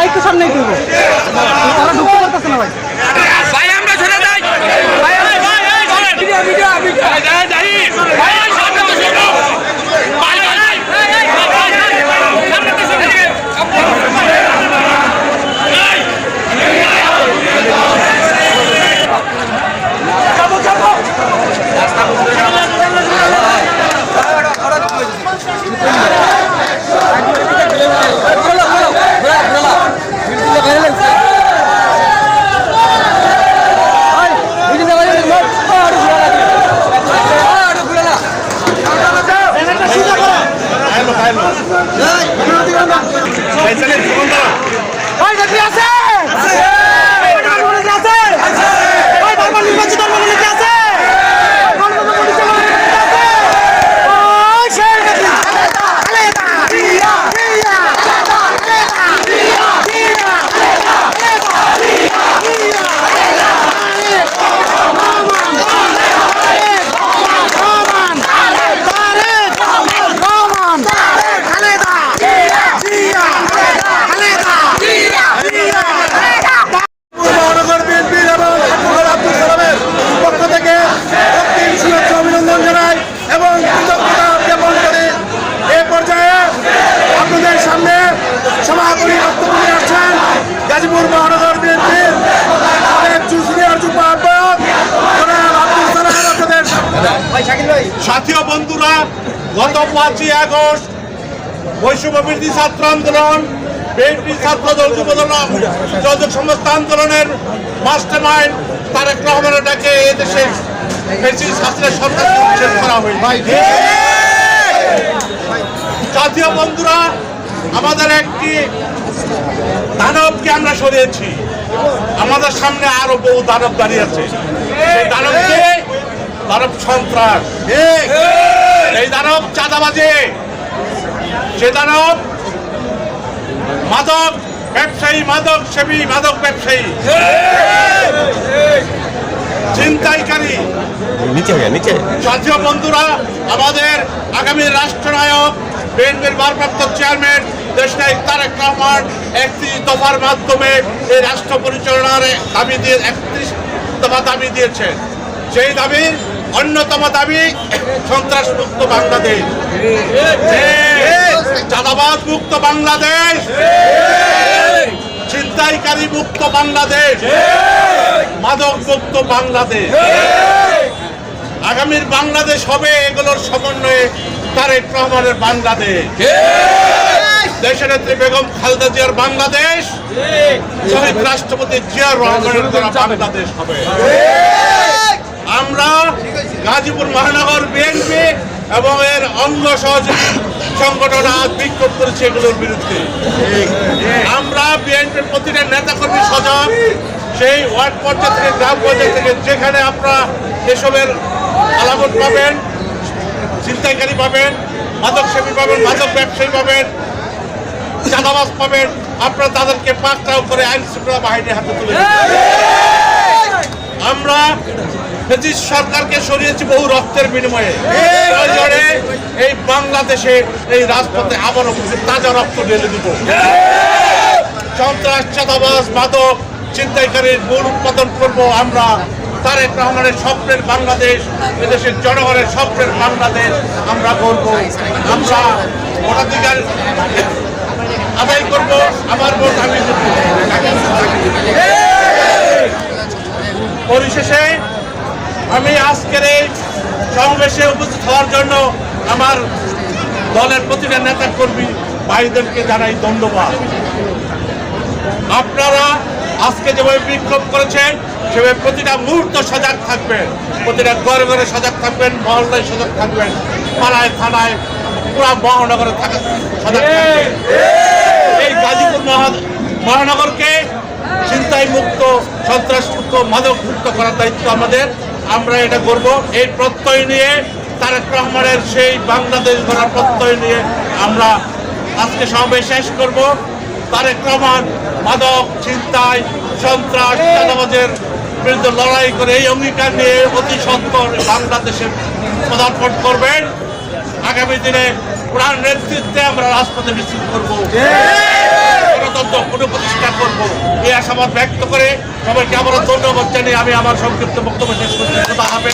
একটু সামনে করবো তারা ঢুকতে পারতেছে না ভাই ভাই আমরা চলে যাই ভাই গাজীপুর মহানগর বিএনপির সাথী বন্ধুরা, গত 5ই আগস্ট বৈষম্যবিরোধী ছাত্র আন্দোলন, বিএনপি ছাত্র দল যুবদল সমস্ত আন্দোলনের মাস্টারমাইন্ড তারেক রহমানের ডাকে এদেশে সরকার করা হয়েছে। জাতীয় বন্ধুরা, আমাদের একটি দানবকে আমরা সরিয়েছি, আমাদের সামনে আরো বহু দানব দাঁড়িয়ে আছে। সেই দানবকে দানব সন্ত্রাস, এই দানব চাঁদাবাজি, সে দানব মাদক ব্যবসায়ী, মাদক সেবী, মাদক ব্যবসায়ী, ছিনতাইকারী। জাতীয় বন্ধুরা, আমাদের আগামী রাষ্ট্রনায়ক বিএনপির ভারপ্রাপ্ত চেয়ারম্যান দেশনায়ক তারেক রহমান 31 দফার মাধ্যমে এই রাষ্ট্র পরিচালনার দাবি দিয়ে 31 দফা দাবি দিয়েছেন। সেই দাবির অন্যতম দাবি সন্ত্রাস মুক্ত বাংলাদেশ, চাঁদাবাজ মুক্ত বাংলাদেশ, চিন্তায় ছিনতাইকারী মুক্ত বাংলাদেশ, মাদক মুক্ত বাংলাদেশ। আগামীর বাংলাদেশ হবে এগুলোর সমন্বয়ে তারেক রহমানের বাংলাদেশ, দেশনেত্রী বেগম খালেদা জিয়ার বাংলাদেশ, শহীদ রাষ্ট্রপতি জিয়াউর রহমানের দ্বারা বাংলাদেশ হবে। আমরা গাজীপুর মহানগর বিএনপি এবং এর অঙ্গ সহযোগী সংগঠন আজ বিক্ষোভ করেছে এগুলোর বিরুদ্ধে। আমরা বিএনপির প্রতিটা নেতাকর্মী সজাগ, সেই ওয়ার্ড পর্যায় থেকে গ্রাম পর্যায় থেকে যেখানে আপনারা এসবের আলামত পাবেন, ছিনতাইকারী পাবেন, মাদক সেবী পাবেন, মাদক ব্যবসায়ী পাবেন, চাঁদাবাজ পাবেন, আপনারা তাদেরকে পাকড়াও করে আইন শৃঙ্খলা বাহিনীর হাতে তুলে দেবেন। আমরা ফ্যাসিস্ট সরকারকে সরিয়েছি বহু রক্তের বিনিময়ে। প্রয়োজনে এই বাংলাদেশে এই রাজপথে আবারও তাজা রক্ত ঢেলে দিব। সন্ত্রাস, চাঁদাবাজ, মাদক ছিনতাইকারীর মূল উৎপাদন করব আমরা। তারেক রহমানের স্বপ্নের বাংলাদেশ, এদেশের জনগণের স্বপ্নের বাংলাদেশ আমরা করব। আমরা ভোটাধিকার আদায় করব, আমার ভোট আমি দেব। পরিশেষে আমি আজকের এই সমাবেশে উপস্থিত হওয়ার জন্য আমার দলের প্রতিটা নেতা কর্মী ভাইদেরকে জানাই ধন্যবাদ। আপনারা আজকে যেভাবে বিক্ষোভ করেছেন সেভাবে প্রতিটা মুহূর্ত সজাগ থাকবেন, প্রতিটা ঘরে ঘরে সজাগ থাকবেন, মহল্লায় সজাগ থাকবেন, পাড়ায় থানায় পুরা মহানগরে সজাগ থাকবেন। এই গাজীপুর মহানগরকে ছিনতাই মুক্ত, সন্ত্রাস মুক্ত, মাদক মুক্ত করার দায়িত্ব আমাদের। আমরা এটা করব। এই প্রত্যয় নিয়ে তারেক রহমানের সেই বাংলাদেশ গড়ার প্রত্যয় নিয়ে আমরা আজকে সমাবেশ শেষ করব। তারেক রহমান মাদক, ছিনতাই, সন্ত্রাস, চাঁদাবাজের বিরুদ্ধে লড়াই করে এই অঙ্গীকার নিয়ে অতি সত্বর বাংলাদেশে পদার্পণ করবেন। আগামী দিনে প্রাণ নেতৃত্বে আমরা রাজপথে মিছিল করবো, গণতন্ত্র পুনঃপ্রতিষ্ঠা করবো, এই আশাবাদ ব্যক্ত করে সবাইকে আবারও ধন্যবাদ জানিয়ে আমি আমার সংক্ষিপ্ত বক্তব্য শেষ করতে হবে।